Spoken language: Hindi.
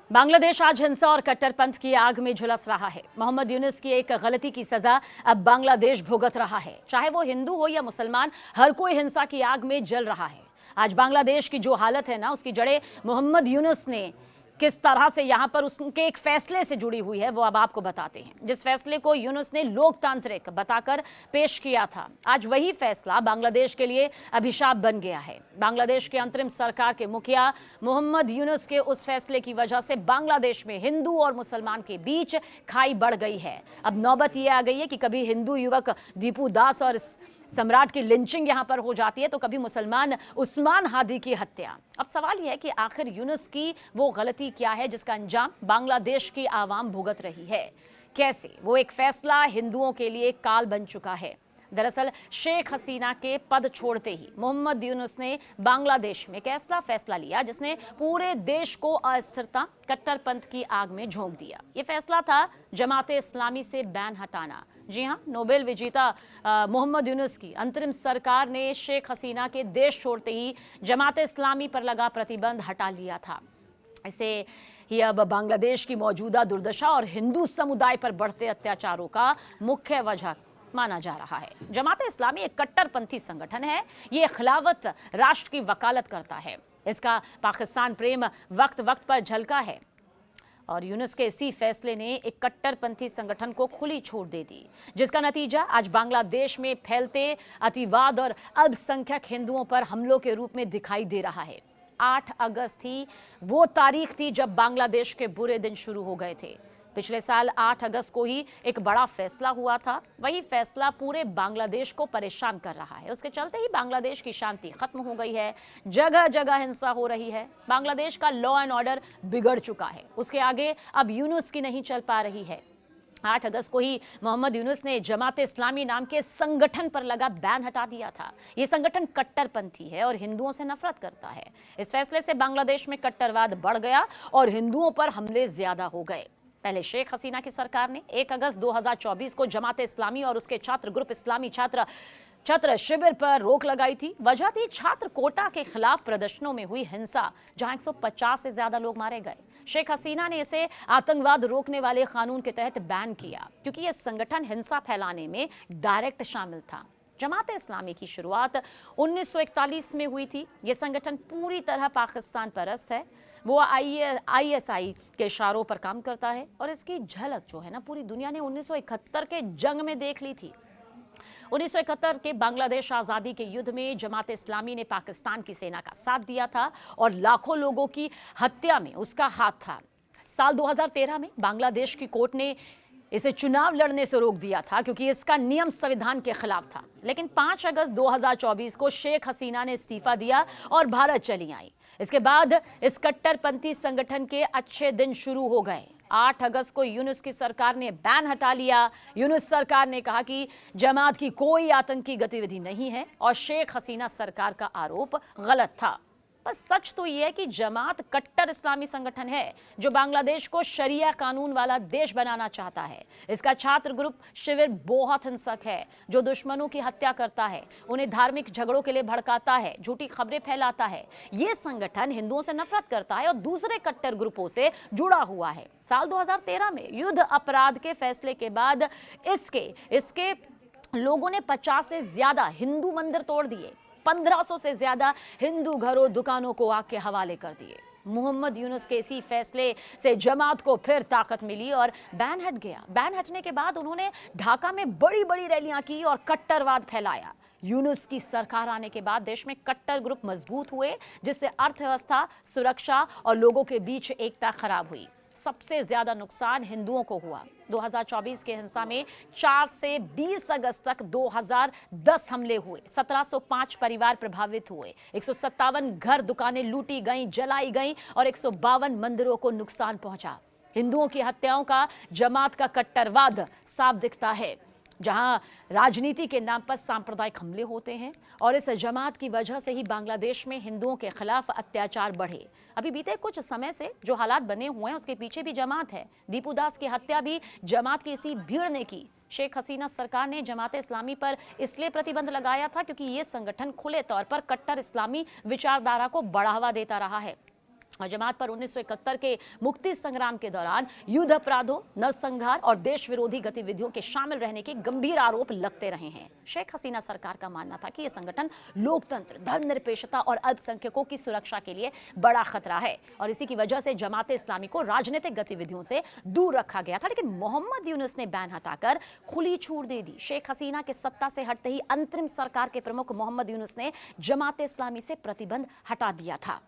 बांग्लादेश आज हिंसा और कट्टरपंथ की आग में झुलस रहा है। मोहम्मद यूनुस की एक गलती की सजा अब बांग्लादेश भुगत रहा है। चाहे वो हिंदू हो या मुसलमान, हर कोई हिंसा की आग में जल रहा है। आज बांग्लादेश की जो हालत है ना, उसकी जड़ें मोहम्मद यूनुस ने किस तरह से यहाँ पर उसके एक फैसले से जुड़ी हुई है, वो अब आपको बताते हैं। जिस फैसले को यूनुस ने लोकतांत्रिक बताकर पेश किया था, आज वही फैसला बांग्लादेश के लिए अभिशाप बन गया है। बांग्लादेश के अंतरिम सरकार के मुखिया मोहम्मद यूनुस के उस फैसले की वजह से बांग्लादेश में हिंदू और मुसलमान के बीच खाई बढ़ गई है। अब नौबत ये आ गई है कि कभी हिंदू युवक दीपू दास और सम्राट की लिंचिंग यहां पर हो जाती है, तो कभी मुसलमान उस्मान हादी की हत्या। अब सवाल यह है कि आखिर यूनुस की वो गलती क्या है जिसका अंजाम बांग्लादेश की आवाम भुगत रही है। कैसे वो एक फैसला हिंदुओं के लिए काल बन चुका है। दरअसल शेख हसीना के पद छोड़ते ही मोहम्मद यूनुस ने बांग्लादेश में एक ऐसा फैसला लिया जिसने पूरे देश को अस्थिरता, कट्टरपंथ की आग में झोंक दिया। ये फैसला था जमाते इस्लामी से बैन हटाना। जी हां, नोबेल विजेता मोहम्मद यूनुस की अंतरिम सरकार ने शेख हसीना के देश छोड़ते ही जमाते इस्लामी पर लगा प्रतिबंध हटा लिया था। इसे ही अब बांग्लादेश की मौजूदा दुर्दशा और हिंदू समुदाय पर बढ़ते अत्याचारों का मुख्य वजह माना जा रहा है। जमात इस्लामी एक कट्टरपंथी संगठन है। ये खिलाफत राष्ट्र की वकालत करता है। इसका पाकिस्तान प्रेम वक्त वक्त पर झलका है और यूनुस के इसी फैसले ने एक कट्टरपंथी संगठन को खुली छूट दे दी, जिसका नतीजा आज बांग्लादेश में फैलते अतिवाद और अल्पसंख्यक हिंदुओं पर हमलों के रूप में दिखाई दे रहा है। 8 अगस्त थी वो तारीख थी जब बांग्लादेश के बुरे दिन शुरू हो गए थे। पिछले साल 8 अगस्त को ही एक बड़ा फैसला हुआ था। वही फैसला पूरे बांग्लादेश को परेशान कर रहा है। उसके चलते ही बांग्लादेश की शांति खत्म हो गई है। जगह जगह हिंसा हो रही है। बांग्लादेश का लॉ एंड ऑर्डर बिगड़ चुका है। उसके आगे अब यूनुस की नहीं चल पा रही है। 8 अगस्त को ही मोहम्मद यूनुस ने जमात इस्लामी नाम के संगठन पर लगा बैन हटा दिया था। ये संगठन कट्टरपंथी है और हिंदुओं से नफरत करता है। इस फैसले से बांग्लादेश में कट्टरवाद बढ़ गया और हिंदुओं पर हमले ज्यादा हो गए। पहले शेख हसीना की सरकार ने 1 अगस्त 2024 को जमात इस्लामी और उसके छात्र ग्रुप इस्लामी छात्र शिविर पर रोक लगाई थी। वजह थी छात्र कोटा के खिलाफ प्रदर्शनों में हुई हिंसा, जहां 150 से ज्यादा लोग मारे गए। शेख हसीना ने इसे आतंकवाद रोकने वाले कानून के तहत बैन किया, क्योंकि यह संगठन हिंसा फैलाने में डायरेक्ट शामिल था। जमात इस्लामी की शुरुआत 1941 में हुई थी। यह संगठन पूरी तरह पाकिस्तान परस्त है। वो ISI के इशारों पर काम करता है और इसकी झलक जो है ना, पूरी दुनिया ने 1971 के जंग में देख ली थी। 1971 के बांग्लादेश आज़ादी के युद्ध में जमात इस्लामी ने पाकिस्तान की सेना का साथ दिया था और लाखों लोगों की हत्या में उसका हाथ था। साल 2013 में बांग्लादेश की कोर्ट ने इसे चुनाव लड़ने से रोक दिया था, क्योंकि इसका नियम संविधान के खिलाफ था। लेकिन 5 अगस्त 2024 को शेख हसीना ने इस्तीफा दिया और भारत चली आई। इसके बाद इस कट्टरपंथी संगठन के अच्छे दिन शुरू हो गए। 8 अगस्त को यूनुस की सरकार ने बैन हटा लिया। यूनुस सरकार ने कहा कि जमात की कोई आतंकी गतिविधि नहीं है और शेख हसीना सरकार का आरोप गलत था। पर सच तो यह है कि जमात कट्टर इस्लामी संगठन है जो बांग्लादेश को शरिया कानून वाला देश बनाना चाहता है। इसका छात्र ग्रुप शिविर बहुत हिंसक है, जो दुश्मनों की हत्या करता है, उन्हें धार्मिक झगड़ों के लिए भड़काता है, झूठी खबरें फैलाता है। ये संगठन हिंदुओं से नफरत करता है और दूसरे कट्टर ग्रुपों से जुड़ा हुआ है। साल 2013 में युद्ध अपराध के फैसले के बाद इसके लोगों ने 50 से ज्यादा हिंदू मंदिर तोड़ दिए। 1500 से ज्यादा हिंदू घरों, दुकानों को आग के हवाले कर दिए। मोहम्मद यूनुस के इसी फैसले से जमात को फिर ताकत मिली और बैन हट गया। बैन हटने के बाद उन्होंने ढाका में बड़ी बड़ी रैलियां की और कट्टरवाद फैलाया। यूनुस की सरकार आने के बाद देश में कट्टर ग्रुप मजबूत हुए, जिससे अर्थव्यवस्था, सुरक्षा और लोगों के बीच एकता खराब हुई। सबसे ज्यादा नुकसान हिंदुओं को हुआ। 2024 के हिंसा में 4 से 20 अगस्त तक 2010 हमले हुए। 1705 परिवार प्रभावित हुए। 157 घर, दुकानें लूटी गईं, जलाई गईं और 152 मंदिरों को नुकसान पहुंचा। हिंदुओं की हत्याओं का जमात का कट्टरवाद साफ दिखता है, जहां राजनीति के नाम पर सांप्रदायिक हमले होते हैं और इस जमात की वजह से ही बांग्लादेश में हिंदुओं के खिलाफ अत्याचार बढ़े। अभी बीते कुछ समय से जो हालात बने हुए हैं उसके पीछे भी जमात है। दीपू दास की हत्या भी जमात की इसी भीड़ ने की। शेख हसीना सरकार ने जमात इस्लामी पर इसलिए प्रतिबंध लगाया था क्योंकि ये संगठन खुले तौर पर कट्टर इस्लामी विचारधारा को बढ़ावा देता रहा है और जमात पर 1971 के मुक्ति संग्राम के दौरान युद्ध अपराधों, नरसंहार और देश विरोधी गतिविधियों के शामिल रहने के गंभीर आरोप लगते रहे हैं। शेख हसीना सरकार का मानना था कि यह संगठन लोकतंत्र, धर्मनिरपेक्षता और अल्पसंख्यकों की सुरक्षा के लिए बड़ा खतरा है और इसी की वजह से जमात इस्लामी को राजनीतिक गतिविधियों से दूर रखा गया था। लेकिन मोहम्मद यूनुस ने बैन हटाकर खुली छूट दे दी। शेख हसीना के सत्ता से हटते ही अंतरिम सरकार के प्रमुख मोहम्मद यूनुस ने जमात इस्लामी से प्रतिबंध हटा दिया था।